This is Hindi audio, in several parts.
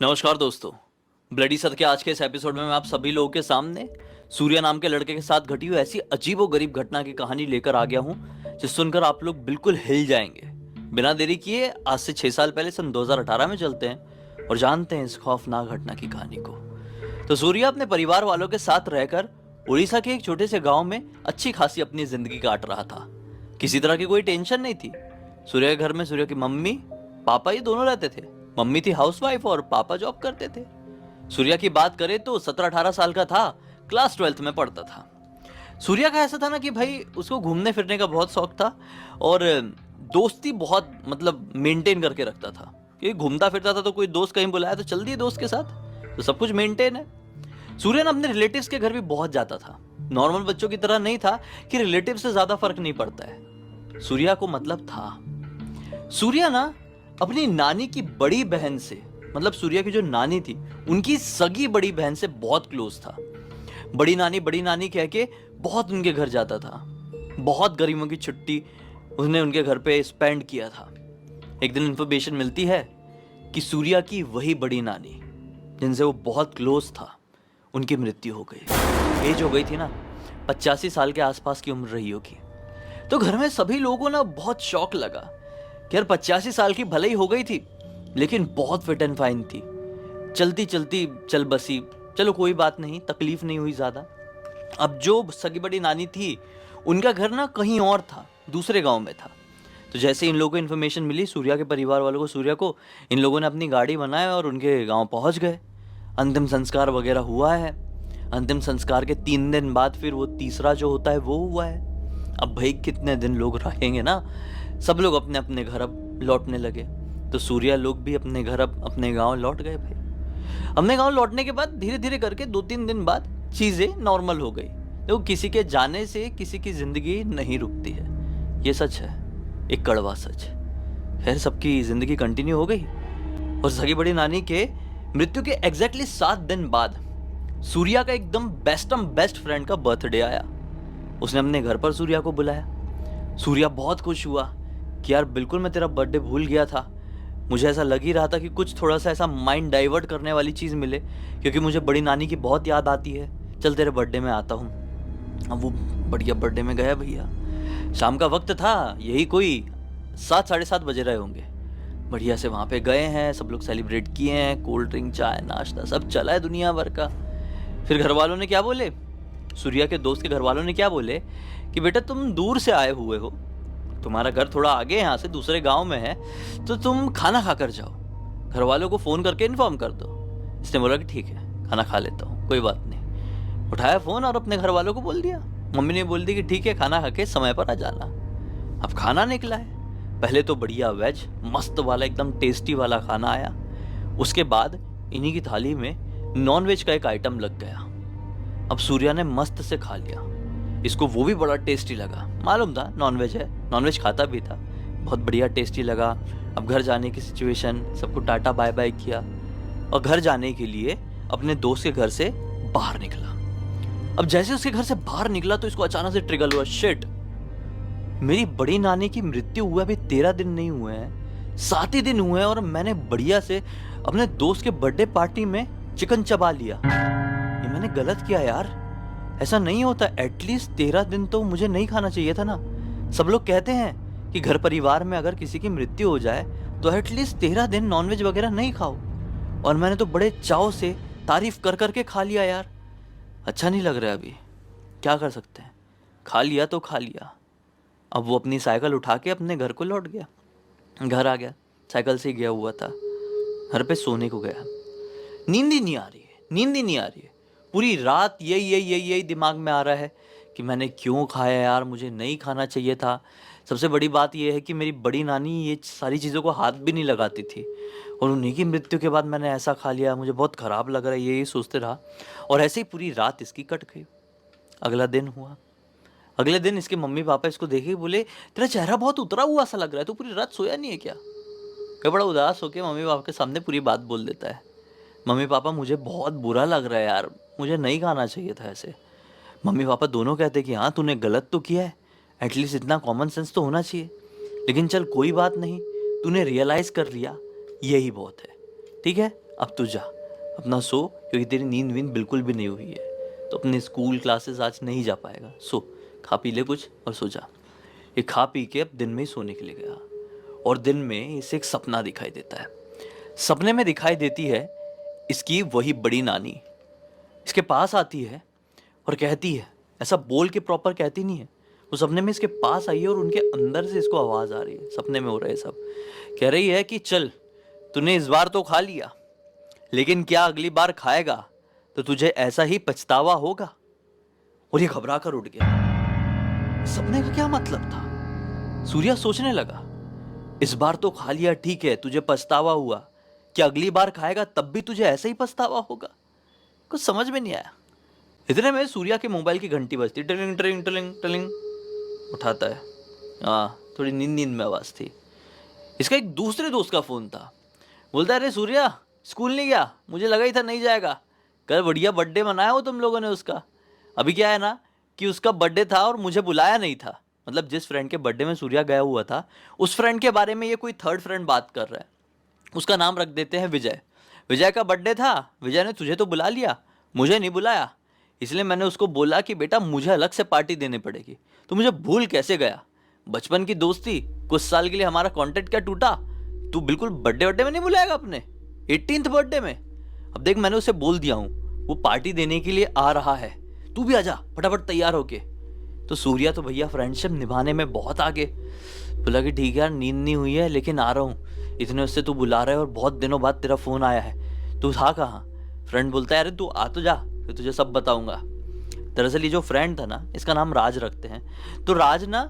नमस्कार दोस्तों। ब्लडी सर के आज के इस एपिसोड में मैं आप सभी लोगों के सामने सूर्या नाम के लड़के के साथ घटी हुई ऐसी अजीबोगरीब घटना की कहानी लेकर आ गया हूं जिस सुनकर आप लोग बिल्कुल हिल जाएंगे। बिना देरी किए आज से 6 साल पहले सन 2018 में चलते हैं और जानते हैं इस खौफनाक घटना की कहानी को। तो सूर्या अपने परिवार वालों के साथ रहकर उड़ीसा के एक छोटे से गांव में अच्छी खासी अपनी जिंदगी काट रहा था। किसी तरह की कोई टेंशन नहीं थी। सूर्या के घर में सूर्या की मम्मी पापा ये दोनों रहते थे। मम्मी थी हाउसवाइफ और पापा जॉब करते थे। सूर्या की बात करें तो 17-18 साल का था, क्लास 12th में पढ़ता था। सूर्या का ऐसा था ना कि भाई उसको घूमने फिरने का बहुत शौक था और दोस्ती बहुत मतलब मेंटेन करके रखता था कि घूमता फिरता था तो कोई दोस्त कहीं बुलाया तो चल दिए दोस्त के साथ, तो सब कुछ मेंटेन है। सूर्या ना अपने रिलेटिव्स के घर भी बहुत जाता था। नॉर्मल बच्चों की तरह नहीं था कि रिलेटिव से ज्यादा फर्क नहीं पड़ता है। सूर्या को मतलब था। सूर्या ना अपनी नानी की बड़ी बहन से, मतलब सूर्या की जो नानी थी उनकी सगी बड़ी बहन से बहुत क्लोज था। बड़ी नानी कह के बहुत उनके घर जाता था। बहुत गर्मियों की छुट्टी उसने उनके घर पे स्पेंड किया था। एक दिन इंफॉर्मेशन मिलती है कि सूर्या की वही बड़ी नानी जिनसे वो बहुत क्लोज था उनकी मृत्यु हो गई। एज हो गई थी ना, 85 साल के आसपास की उम्र रही होगी। तो घर में सभी लोगों को ना बहुत शौक लगा कि यार 85 साल की भले ही हो गई थी लेकिन बहुत फिट एंड फाइन थी, चलती चलती चल बसी, चलो कोई बात नहीं, तकलीफ नहीं हुई ज्यादा। अब जो सगी बड़ी नानी थी उनका घर ना कहीं और था, दूसरे गांव में था। तो जैसे इन लोगों को इन्फॉर्मेशन मिली, सूर्या के परिवार वालों को, सूर्या को, इन लोगों ने अपनी गाड़ी बनाया और उनके गांव पहुंच गए। अंतिम संस्कार वगैरह हुआ है। अंतिम संस्कार के 3 दिन बाद फिर वो तीसरा जो होता है वो हुआ है। अब भाई कितने दिन लोग रहेंगे ना, सब लोग अपने अपने घर अब लौटने लगे। तो सूर्या लोग भी अपने घर अब अपने गांव लौट गए। भाई अपने गांव लौटने के बाद धीरे धीरे करके 2-3 दिन बाद चीजें नॉर्मल हो गई। तो किसी के जाने से किसी की जिंदगी नहीं रुकती है, ये सच है, एक कड़वा सच। खैर सबकी जिंदगी कंटिन्यू हो गई और सगी बड़ी नानी के मृत्यु के एग्जैक्टली 7 दिन बाद सूर्या का एकदम बेस्ट फ्रेंड का बर्थडे आया। उसने अपने घर पर सूर्या को बुलाया। सूर्या बहुत खुश हुआ कि यार बिल्कुल मैं तेरा बर्थडे भूल गया था। मुझे ऐसा लग ही रहा था कि कुछ थोड़ा सा ऐसा माइंड डाइवर्ट करने वाली चीज़ मिले, क्योंकि मुझे बड़ी नानी की बहुत याद आती है। चल तेरे बर्थडे में आता हूँ। अब वो बढ़िया बर्थडे में गया भैया। शाम का वक्त था, यही कोई 7-7:30 बजे रहे होंगे। बढ़िया से वहाँ पे गए हैं, सब लोग सेलिब्रेट किए हैं, कोल्ड ड्रिंक चाय नाश्ता सब चला है दुनिया भर का। फिर घर वालों ने क्या बोले, सूर्या के दोस्त के घर वालों ने क्या बोले कि बेटा तुम दूर से आए हुए हो, तुम्हारा घर थोड़ा आगे यहाँ से दूसरे गांव में है, तो तुम खाना खाकर जाओ, घर वालों को फोन करके इन्फॉर्म कर दो। इसने बोला कि ठीक है खाना खा लेता हूँ, कोई बात नहीं। उठाया फोन और अपने घर वालों को बोल दिया। मम्मी ने बोल दी कि ठीक है खाना खा के समय पर आ जाना। अब खाना निकला है। पहले तो बढ़िया वेज मस्त वाला एकदम टेस्टी वाला खाना आया। उसके बाद इन्हीं की थाली में नॉन वेज का एक आइटम लग गया। अब सूर्या ने मस्त से खा लिया। इसको वो भी बड़ा टेस्टी लगा, मालूम था नॉनवेज है, नॉनवेज खाता भी था, बहुत बढ़िया टेस्टी लगा। अब घर जाने की सिचुएशन, सबको टाटा बाय बाय किया और घर जाने के लिए अपने दोस्त के घर से बाहर निकला। अब जैसे उसके घर से बाहर निकला तो इसको अचानक से ट्रिगर हुआ, शिट मेरी बड़ी नानी की मृत्यु हुआ अभी 13 दिन नहीं हुए हैं, 7 ही दिन हुए हैं और मैंने बढ़िया से अपने दोस्त के बर्थडे पार्टी में चिकन चबा लिया। ये मैंने गलत किया यार, ऐसा नहीं होता। एटलीस्ट 13 दिन तो मुझे नहीं खाना चाहिए था ना। सब लोग कहते हैं कि घर परिवार में अगर किसी की मृत्यु हो जाए तो एटलीस्ट 13 दिन नॉनवेज वगैरह नहीं खाओ, और मैंने तो बड़े चाव से तारीफ कर करके खा लिया यार। अच्छा नहीं लग रहा है, अभी क्या कर सकते हैं, खा लिया तो खा लिया। अब वो अपनी साइकिल उठा के अपने घर को लौट गया। घर आ गया, साइकिल से ही गया हुआ था, घर पे सोने को गया। नींद ही नहीं आ रही है, नींद ही नहीं आ रही है। पूरी रात यही दिमाग में आ रहा है कि मैंने क्यों खाया यार, मुझे नहीं खाना चाहिए था। सबसे बड़ी बात यह है कि मेरी बड़ी नानी ये सारी चीज़ों को हाथ भी नहीं लगाती थी और उन्हीं की मृत्यु के बाद मैंने ऐसा खा लिया, मुझे बहुत ख़राब लग रहा है, यही सोचते रहा। और ऐसे ही पूरी रात इसकी कट गई। अगला दिन हुआ। अगले दिन इसके मम्मी पापा इसको देखे, बोले तेरा चेहरा बहुत उतरा हुआ सा लग रहा है, तू पूरी रात सोया नहीं है क्या? ये बड़ा उदास होकर मम्मी पापा के सामने पूरी बात बोल देता है। मम्मी पापा मुझे बहुत बुरा लग रहा है यार, मुझे नहीं खाना चाहिए था ऐसे। मम्मी पापा दोनों कहते कि हाँ तूने गलत तो किया है, एटलीस्ट इतना कॉमन सेंस तो होना चाहिए, लेकिन चल कोई बात नहीं, तूने रियलाइज कर लिया, यही बहुत है, ठीक है अब तू जा, अपना सो, क्योंकि तेरी नींद वींद बिल्कुल भी नहीं हुई है, तो अपने स्कूल क्लासेस आज नहीं जा पाएगा। सो खा पी ले कुछ और सो जा। ये खा पी के अब दिन में ही सोने के लिए गया, और दिन में इसे एक सपना दिखाई देता है। सपने में दिखाई देती है इसकी वही बड़ी नानी इसके पास आती है और कहती है, ऐसा बोल के प्रॉपर कहती नहीं है, वो सपने में इसके पास आई है और उनके अंदर से इसको आवाज आ रही है, सपने में हो रहा है सब। कह रही है कि चल, तूने इस बार तो खा लिया, लेकिन क्या अगली बार खाएगा तो तुझे ऐसा ही पछतावा होगा। और ये घबरा कर उठ गया। सपने का क्या मतलब था? सूर्या सोचने लगा, इस बार तो खा लिया ठीक है, तुझे पछतावा हुआ, क्या अगली बार खाएगा तब भी तुझे ऐसा ही पछतावा होगा? कुछ समझ में नहीं आया। इतने में सूर्या के मोबाइल की घंटी बजती, टिलिंग टिलिंग टिलिंग टिलिंग। उठाता है, हाँ थोड़ी नींद नींद में आवाज थी। इसका एक दूसरे दोस्त का फोन था। बोलता है, अरे सूर्या स्कूल नहीं गया? मुझे लगा ही था नहीं जाएगा। कल बढ़िया बर्थडे मनाया हो तुम लोगों ने उसका। अभी क्या है ना कि उसका बर्थडे था और मुझे बुलाया नहीं था। मतलब जिस फ्रेंड के बर्थडे में सूर्या गया हुआ था, उस फ्रेंड के बारे में ये कोई थर्ड फ्रेंड बात कर रहा है। उसका नाम रख देते हैं विजय। विजय का बर्थडे था, विजय ने तुझे तो बुला लिया, मुझे नहीं बुलाया। इसलिए मैंने उसको बोला कि बेटा मुझे अलग से पार्टी देनी पड़ेगी। तो मुझे भूल कैसे गया? बचपन की दोस्ती, कुछ साल के लिए हमारा कॉन्टेक्ट क्या टूटा? तू बिल्कुल बर्थडे में नहीं बुलाएगा अपने 18th बर्थडे में? अब देख, मैंने उसे बोल दिया हूँ, वो पार्टी देने के लिए आ रहा है, तू भी आजा फटाफट तैयार होके। तो सूर्या तो भैया फ्रेंडशिप निभाने में बहुत आगे। बोला कि ठीक है यार, नींद नहीं हुई है लेकिन आ रहा हूँ, इतने उससे तू बुला रहा है और बहुत दिनों बाद तेरा फोन आया है, तू था कहाँ? फ्रेंड बोलता है, अरे तू आ तो जा, फिर तुझे सब बताऊंगा। दरअसल ये जो फ्रेंड था ना, इसका नाम राज रखते हैं। तो राज ना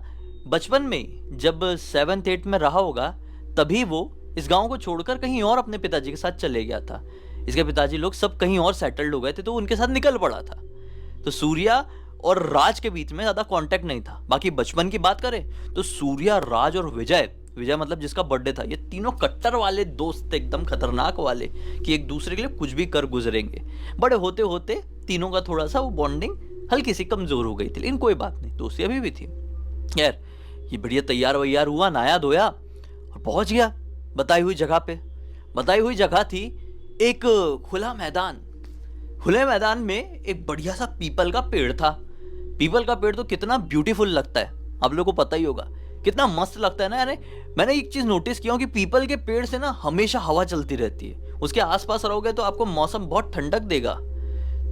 बचपन में जब 7th 8th में रहा होगा, तभी वो इस गांव को छोड़कर कहीं और अपने पिताजी के साथ चले गया था। इसके पिताजी लोग सब कहीं और सेटल्ड हो गए थे, तो उनके साथ निकल पड़ा था। तो सूर्या और राज के बीच में ज्यादा कांटेक्ट नहीं था। बाकी बचपन की बात करें तो सूर्या, राज और विजय, विजय मतलब जिसका बर्थडे था, ये तीनों कट्टर वाले दोस्त थे, एकदम खतरनाक वाले, कि एक दूसरे के लिए कुछ भी कर गुजरेंगे। बड़े होते होते तीनों का थोड़ा सा वो बॉन्डिंग हल्की सी कमजोर हो गई थी, लेकिन कोई बात नहीं, दोस्ती अभी भी थी। यार ये बढ़िया तैयार वैयार हुआ, नहाया धोया और पहुंच गया बताई हुई जगह पे। बताई हुई जगह थी एक खुला मैदान। खुले मैदान में एक बढ़िया सा पीपल का पेड़ था। पीपल का पेड़ तो कितना ब्यूटीफुल लगता है, आप लोगों को पता ही होगा, कितना मस्त लगता है ना। यानी मैंने एक चीज नोटिस किया कि पीपल के पेड़ से ना हमेशा हवा चलती रहती है, उसके आसपास रहोगे तो आपको मौसम बहुत ठंडक देगा।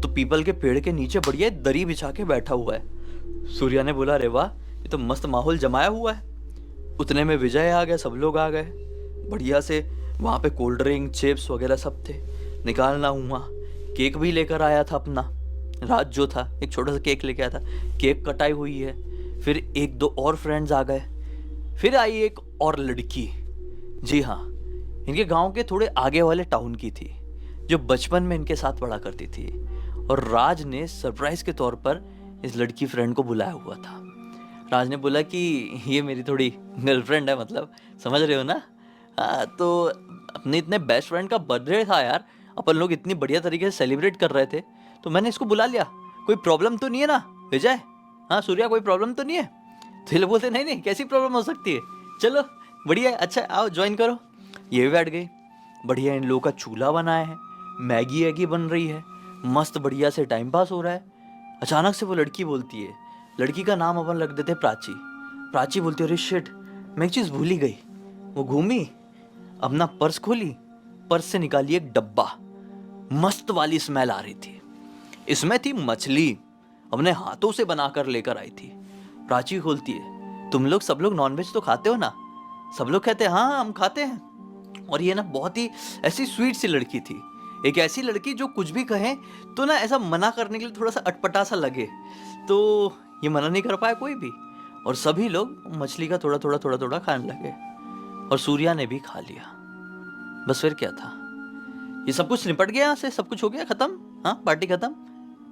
तो पीपल के पेड़ के नीचे बढ़िया दरी बिछा के बैठा हुआ है। सूर्या ने बोला, अरे वाह, ये तो मस्त माहौल जमाया हुआ है। उतने में विजय आ गया, सब लोग आ गए बढ़िया से। वहां पे कोल्ड ड्रिंक, चिप्स वगैरह सब थे। निकालना हुआ, केक भी लेकर आया था अपना। राज जो था एक छोटा सा केक लेके आया था, केक कटाई हुई है। फिर एक दो और फ्रेंड्स आ गए। फिर आई एक और लड़की, जी हाँ, इनके गांव के थोड़े आगे वाले टाउन की थी, जो बचपन में इनके साथ पढ़ा करती थी। और राज ने सरप्राइज के तौर पर इस लड़की फ्रेंड को बुलाया हुआ था। राज ने बोला कि ये मेरी थोड़ी गर्लफ्रेंड है, मतलब समझ रहे हो ना। हाँ, तो अपने इतने बेस्ट फ्रेंड का बर्थडे था यार, अपन लोग इतनी बढ़िया तरीके से सेलिब्रेट कर रहे थे, तो मैंने इसको बुला लिया। कोई प्रॉब्लम तो नहीं है ना विजय? हाँ सूर्या, कोई प्रॉब्लम तो नहीं है? तो ये लोग बोलते, नहीं नहीं, कैसी प्रॉब्लम हो सकती है, चलो बढ़िया है, अच्छा आओ ज्वाइन करो। ये भी बैठ गई। बढ़िया इन लोगों का चूल्हा बनाया है, मैगी वैगी बन रही है, मस्त बढ़िया से टाइम पास हो रहा है। अचानक से वो लड़की बोलती है, लड़की का नाम अपन रख देते प्राची। प्राची बोलती है, अरे शिट, मैं एक चीज भूल ही गई। वो घूमी, अपना पर्स खोली, पर्स से निकाली एक डब्बा, मस्त वाली स्मेल आ रही थी। इसमें थी मछली, अपने हाथों से बनाकर लेकर आई थी। प्राची खोलती है, तुम लोग सब लोग नॉनवेज तो खाते हो ना? सब लोग कहते हैं हाँ हम खाते हैं। और ये ना बहुत ही ऐसी स्वीट सी लड़की थी, एक ऐसी लड़की जो कुछ भी कहे तो ना ऐसा मना करने के लिए थोड़ा सा अटपटा सा लगे, तो ये मना नहीं कर पाया कोई भी। और सभी लोग मछली का थोड़ा थोड़ा खाने लगे, और सूर्या ने भी खा लिया। बस फिर क्या था, ये सब कुछ निपट गया, यहाँ से सब कुछ हो गया खत्म। हाँ, पार्टी खत्म,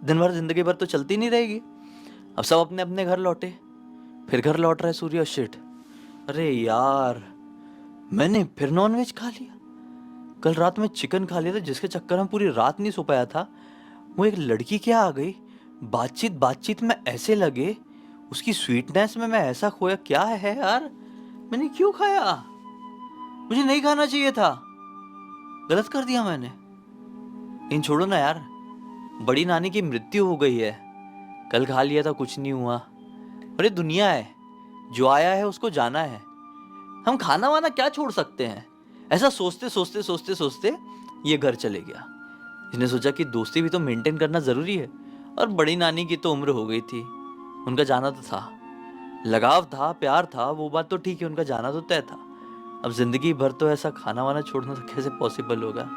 दिन भर जिंदगी भर तो चलती नहीं रहेगी। अब सब अपने अपने घर लौटे। फिर घर लौट रहा है सूर्या, शिट, अरे यार मैंने फिर नॉनवेज खा लिया। कल रात में चिकन खा लिया था, जिसके चक्कर में पूरी रात नहीं सो पाया था। वो एक लड़की क्या आ गई, बातचीत में ऐसे लगे, उसकी स्वीटनेस में मैं ऐसा खोया। क्या है यार, मैंने क्यों खाया? मुझे नहीं खाना चाहिए था, गलत कर दिया मैंने। इन छोड़ो ना यार, बड़ी नानी की मृत्यु हो गई है, कल खा लिया था कुछ नहीं हुआ। और ये दुनिया है, जो आया है उसको जाना है, हम खाना वाना क्या छोड़ सकते हैं। ऐसा सोचते सोचते सोचते सोचते ये घर चले गया। इसने सोचा कि दोस्ती भी तो मेंटेन करना जरूरी है। और बड़ी नानी की तो उम्र हो गई थी, उनका जाना तो था, लगाव था, प्यार था, वो बात तो ठीक है, उनका जाना तो तय था। अब जिंदगी भर तो ऐसा खाना वाना छोड़ना तो कैसे पॉसिबल होगा।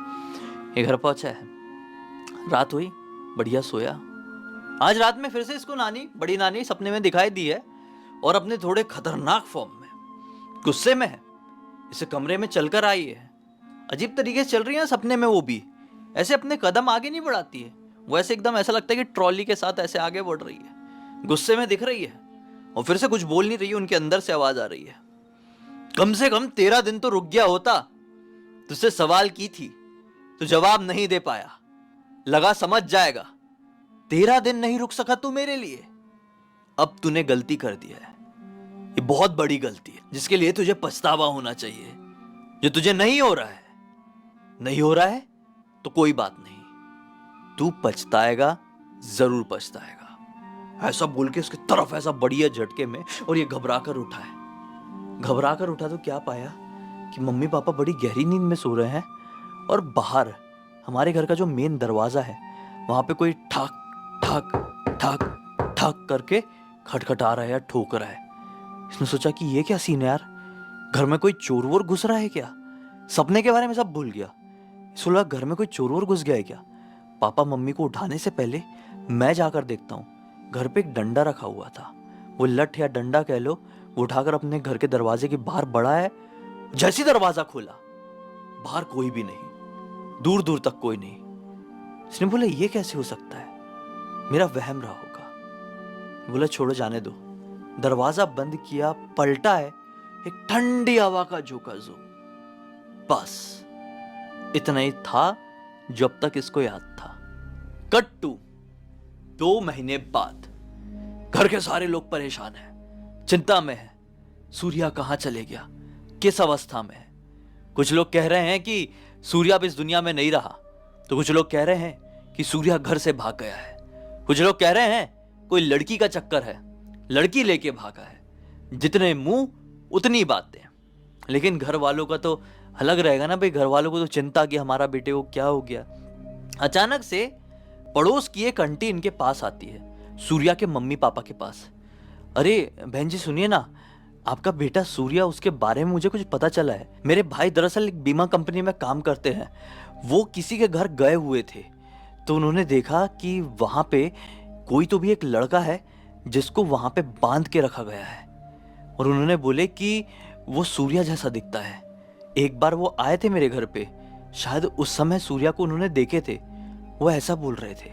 ये घर पहुंचा है, रात हुई, बढ़िया सोया। आज रात में फिर से इसको बड़ी नानी सपने में दिखाई दी है, और अपने थोड़े खतरनाक फॉर्म में, गुस्से में है। इसे कमरे में चलकर आई है, अजीब तरीके से चल रही है सपने में, वो भी ऐसे अपने कदम आगे नहीं बढ़ाती है, वो ऐसे एकदम ऐसा लगता है कि ट्रॉली के साथ ऐसे आगे बढ़ रही है, गुस्से में दिख रही है, और फिर से कुछ बोल नहीं रही है, उनके अंदर से आवाज आ रही है, कम से कम 13 दिन तो रुक गया होता, तुझसे सवाल की थी तो जवाब नहीं दे पाया, लगा समझ जाएगा, 13 दिन नहीं रुक सका तू मेरे लिए, अब तूने गलती कर दिया है, ये बहुत बड़ी गलती है जिसके लिए तुझे पछतावा होना चाहिए, जो तुझे नहीं हो रहा है। नहीं हो रहा है तो कोई बात नहीं, तू पछताएगा, जरूर पछताएगा। ऐसा बोल के उसकी तरफ ऐसा बढ़िया झटके में, और ये घबरा कर उठा है। घबरा कर उठा तो क्या पाया कि मम्मी पापा बड़ी गहरी नींद में सो रहे हैं, और बाहर हमारे घर का जो मेन दरवाजा है वहां पे कोई ठाक ठाक ठाक ठाक करके खटखटा रहा है या ठोक रहा है। इसने सोचा कि ये क्या सीन है यार, घर में कोई चोर वोर घुस रहा है क्या। सपने के बारे में सब भूल गया, इसको लगा घर में कोई चोर वोर घुस गया है क्या। पापा मम्मी को उठाने से पहले मैं जाकर देखता हूँ, घर पे एक डंडा रखा हुआ था, वो लठ या डंडा कह लो, वो उठाकर अपने घर के दरवाजे के बाहर बढ़ा है। जैसी दरवाजा खोला, बाहर कोई भी नहीं, दूर दूर तक कोई नहीं। इसने बोला ये कैसे हो सकता है, मेरा वहम रहा होगा। बोला छोड़ो जाने दो। दरवाजा बंद किया, पलटा है, एक ठंडी हवा का झोंका जो, बस इतना ही था जो अब तक इसको याद था। कट टू 2 महीने बाद, घर के सारे लोग परेशान हैं, चिंता में हैं, सूर्या कहां चले गया, किस अवस्था में है। कुछ लोग कह रहे हैं कि सूर्या अब इस दुनिया में नहीं रहा, तो कुछ लोग कह रहे हैं कि सूर्या घर से भाग गया है, कुछ लोग कह रहे हैं कोई लड़की का चक्कर है, लड़की लेके भागा है। जितने मुंह उतनी बातें, लेकिन घर वालों का तो अलग रहेगा ना भाई। घर वालों को तो चिंता कि हमारा बेटे को क्या हो गया। अचानक से पड़ोस की एक आंटी इनके पास आती है, सूर्या के मम्मी पापा के पास। अरे बहन जी सुनिए ना, आपका बेटा सूर्या, उसके बारे में मुझे कुछ पता चला है। मेरे भाई दरअसल एक बीमा कंपनी में काम करते हैं, वो किसी के घर गए हुए थे, तो उन्होंने देखा कि वहां पे कोई तो भी एक लड़का है जिसको वहां पे बांध के रखा गया है, और उन्होंने बोले कि वो सूर्या जैसा दिखता है। एक बार वो आए थे मेरे घर पे, शायद उस समय सूर्या को उन्होंने देखे थे, वो ऐसा बोल रहे थे।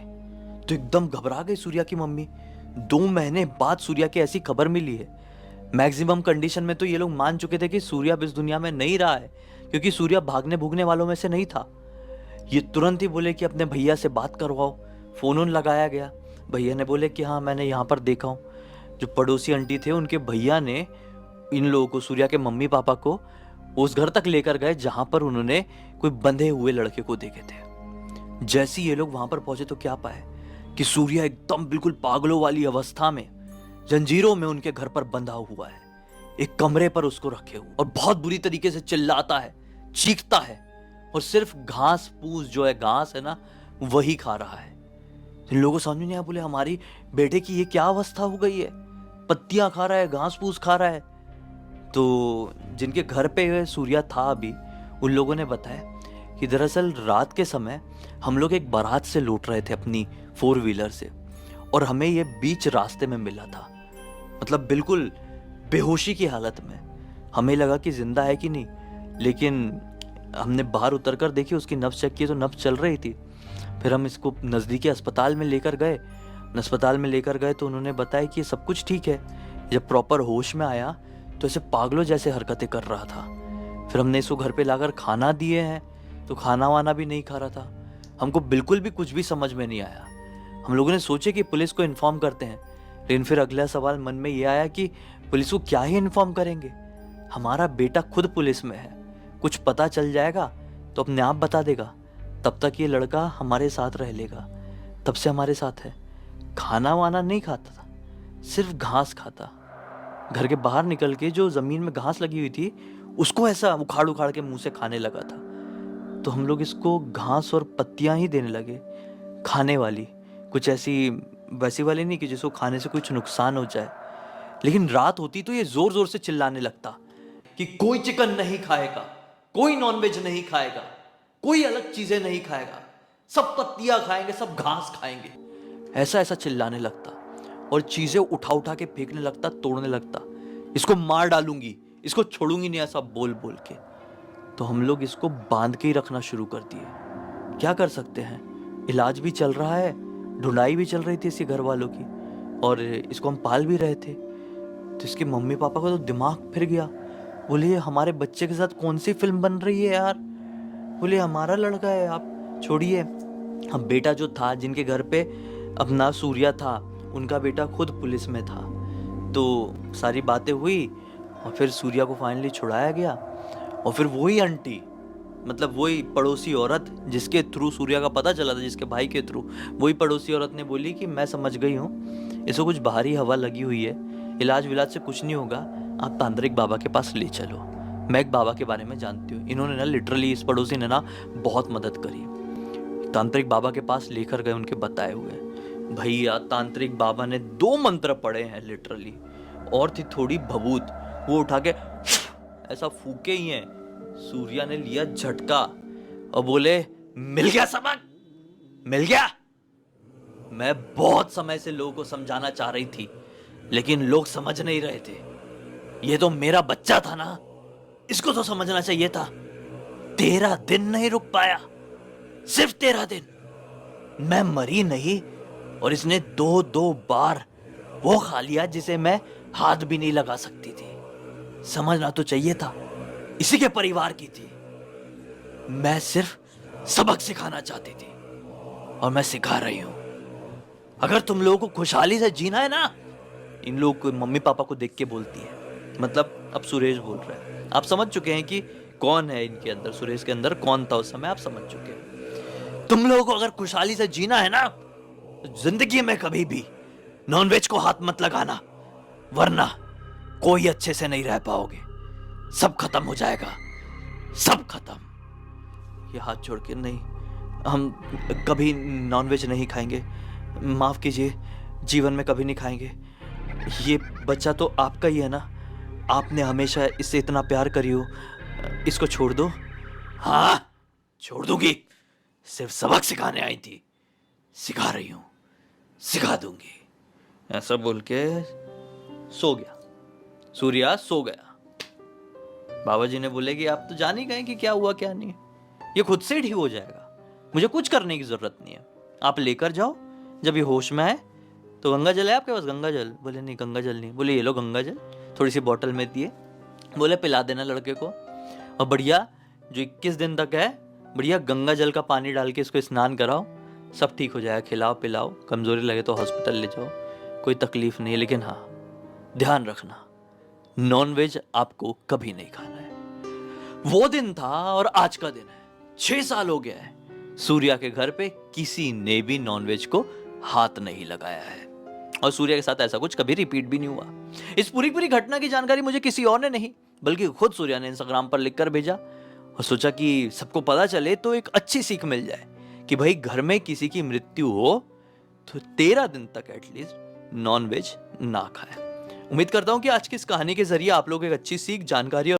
तो एकदम घबरा गई सूर्या की मम्मी। 2 महीने बाद सूर्या की ऐसी खबर मिली है। मैक्सिमम कंडीशन में तो ये लोग मान चुके थे कि सूर्या अब इस दुनिया में नहीं रहा है, क्योंकि सूर्या भागने भूगने वालों में से नहीं था। ये तुरंत ही बोले कि अपने भैया से बात करवाओ। फोन लगाया गया, भैया ने बोले कि हाँ मैंने यहाँ पर देखा हूँ। जो पड़ोसी आंटी थे उनके भैया ने इन लोगों को, सूर्या के मम्मी पापा को, उस घर तक लेकर गए जहां पर उन्होंने कोई बंधे हुए लड़के को देखे थे। जैसे ये लोग वहां पर पहुंचे तो क्या पाए कि सूर्या एकदम बिल्कुल पागलों वाली अवस्था में, जंजीरों में उनके घर पर बंधा हुआ है, एक कमरे पर उसको रखे हुए, और बहुत बुरी तरीके से चिल्लाता है, चीखता है, और सिर्फ घास फूस जो है, घास है ना, वही खा रहा है। इन लोगों को समझ में नहीं आया, बोले हमारी बेटे की ये क्या अवस्था हो गई है, पत्तियां खा रहा है, घास फूस खा रहा है। तो जिनके घर पे सूर्या था अभी, उन लोगों ने बताया कि दरअसल रात के समय हम लोग एक बारात से लौट रहे थे अपनी 4 व्हीलर से, और हमें ये बीच रास्ते में मिला था, मतलब बिल्कुल बेहोशी की हालत में। हमें लगा कि जिंदा है कि नहीं, लेकिन हमने बाहर उतर कर देखी, उसकी नब्ज चेक की तो नब्ज चल रही थी। फिर हम इसको नज़दीकी अस्पताल में लेकर गए। अस्पताल में लेकर गए तो उन्होंने बताया कि सब कुछ ठीक है। जब प्रॉपर होश में आया तो ऐसे पागलों जैसे हरकतें कर रहा था। फिर हमने इसको घर पे लाकर खाना दिए हैं, तो खाना वाना भी नहीं खा रहा था। हमको बिल्कुल भी कुछ भी समझ में नहीं आया। हम लोगों ने सोचे कि पुलिस को इन्फॉर्म करते हैं, लेकिन फिर अगला सवाल मन में ये आया कि पुलिस को क्या ही इन्फॉर्म करेंगे, हमारा बेटा खुद पुलिस में है, कुछ पता चल जाएगा तो अपने आप बता देगा। तब तक ये लड़का हमारे साथ रह लेगा। तब से हमारे साथ है। खाना वाना नहीं खाता था, सिर्फ घास खाता। घर के बाहर निकल के जो जमीन में घास लगी हुई थी उसको ऐसा उखाड़ उखाड़ के मुंह से खाने लगा था। तो हम लोग इसको घास और पत्तियां ही देने लगे, खाने वाली, कुछ ऐसी वैसी वाली नहीं कि जिसको खाने से कुछ नुकसान हो जाए। लेकिन रात होती तो ये जोर जोर से चिल्लाने लगता कि कोई चिकन नहीं खाएगा, कोई नॉनवेज नहीं खाएगा, कोई अलग चीजें नहीं खाएगा, सब पत्तियां खाएंगे, सब घास खाएंगे। ऐसा ऐसा चिल्लाने लगता और चीजें उठा उठा के फेंकने लगता, तोड़ने लगता। इसको मार डालूंगी, इसको छोड़ूंगी नहीं, ऐसा बोल बोल के। तो हम लोग इसको बांध के ही रखना शुरू कर दिए। क्या कर सकते हैं, इलाज भी चल रहा है, ढूंढाई भी चल रही थी इसके घर वालों की, और इसको हम पाल भी रहे थे। तो इसके मम्मी पापा का तो दिमाग फिर गया। बोले हमारे बच्चे के साथ कौन सी फिल्म बन रही है यार। बोले हमारा लड़का है, आप छोड़िए। हम बेटा जो था, जिनके घर पे अपना सूर्या था, उनका बेटा खुद पुलिस में था। तो सारी बातें हुई और फिर सूर्या को फाइनली छुड़ाया गया। और फिर वही आंटी, मतलब वही पड़ोसी औरत जिसके थ्रू सूर्या का पता चला था, जिसके भाई के थ्रू, वही पड़ोसी औरत ने बोली कि मैं समझ गई हूँ, इसको कुछ बाहरी हवा लगी हुई है, इलाज विलाज से कुछ नहीं होगा, आप तांत्रिक बाबा के पास ले चलो। मैं एक बाबा के बारे में जानती हूँ। इन्होंने ना लिटरली, इस पड़ोसी ने ना बहुत मदद करी। तांत्रिक बाबा के पास लेकर गए, उनके बताए हुए। भैया तांत्रिक बाबा ने 2 मंत्र पढ़े हैं लिटरली, और थी थोड़ी भभूत, वो उठा के ऐसा फूके ही हैं। सूर्या ने लिया झटका और बोले मिल गया सबक, मिल गया। मैं बहुत समय से लोगों को समझाना चाह रही थी, लेकिन लोग समझ नहीं रहे थे। ये तो मेरा बच्चा था ना, इसको तो समझना चाहिए था। 13 दिन नहीं रुक पाया, सिर्फ 13 दिन। मैं मरी नहीं, और इसने 2 बार वो खा लिया जिसे मैं हाथ भी नहीं लगा सकती थी। समझना तो चाहिए था, इसी के परिवार की थी। मैं सिर्फ सबक सिखाना चाहती थी, और मैं सिखा रही हूं। अगर तुम लोगों को खुशहाली से जीना है ना, इन लोगों को मम्मी पापा को देख के बोलती है, मतलब अब सुरेश बोल रहा है। आप समझ चुके हैं कि कौन है इनके अंदर, सुरेश के अंदर कौन था उस समय, आप समझ चुके हैं। तुम लोगों को अगर खुशहाली से जीना है ना, तो जिंदगी में कभी भी नॉनवेज को हाथ मत लगाना, वरना कोई अच्छे से नहीं रह पाओगे। सब खत्म हो जाएगा, सब खत्म। ये हाथ छोड़ के, नहीं, हम कभी नॉनवेज नहीं खाएंगे, माफ कीजिए, जीवन में कभी नहीं खाएंगे। ये बच्चा तो आपका ही है ना, आपने हमेशा इससे इतना प्यार करी हो, इसको छोड़ दो। हाँ छोड़ दूंगी, सिर्फ सबक सिखाने आई थी, सिखा रही हूं, सिखा दूंगी। ऐसा बोल के सो गया। सूर्या सो गया। बाबा जी ने बोले कि आप तो जान ही गए कि क्या हुआ क्या नहीं, ये खुद से ठीक हो जाएगा, मुझे कुछ करने की जरूरत नहीं है। आप लेकर जाओ, जब ये होश में आए तो गंगा जल है आपके पास, गंगा जल। बोले नहीं गंगा जल नहीं। बोले ये लो गंगा जल, थोड़ी सी बोतल में दिए, बोले पिला देना लड़के को, और बढ़िया जो 21 दिन तक है, बढ़िया गंगा जल का पानी डाल के इसको स्नान कराओ, सब ठीक हो जाएगा। खिलाओ पिलाओ, कमजोरी लगे तो हॉस्पिटल ले जाओ, कोई तकलीफ नहीं है। लेकिन हाँ ध्यान रखना, नॉनवेज आपको कभी नहीं खाना है। वो दिन था और आज का दिन है, 6 साल हो गया है, सूर्या के घर पे किसी ने भी नॉनवेज को हाथ नहीं लगाया है, और सूर्या के साथ ऐसा कुछ कभी रिपीट भी नहीं हुआ। इस पूरी घटना की जानकारी मुझे किसी और ने नहीं, बल्कि खुद सूर्या ने इंस्टाग्राम पर लिखकर भेजा, और सोचा कि सबको पता चले तो एक अच्छी सीख मिल जाए कि भाई घर में किसी की मृत्यु हो तो 13 दिन तक एटलीस्ट नॉनवेज ना खाए। उम्मीद करता हूं कि आज की इस कहानी के जरिए आप लोग एक अच्छी सीख, जानकारी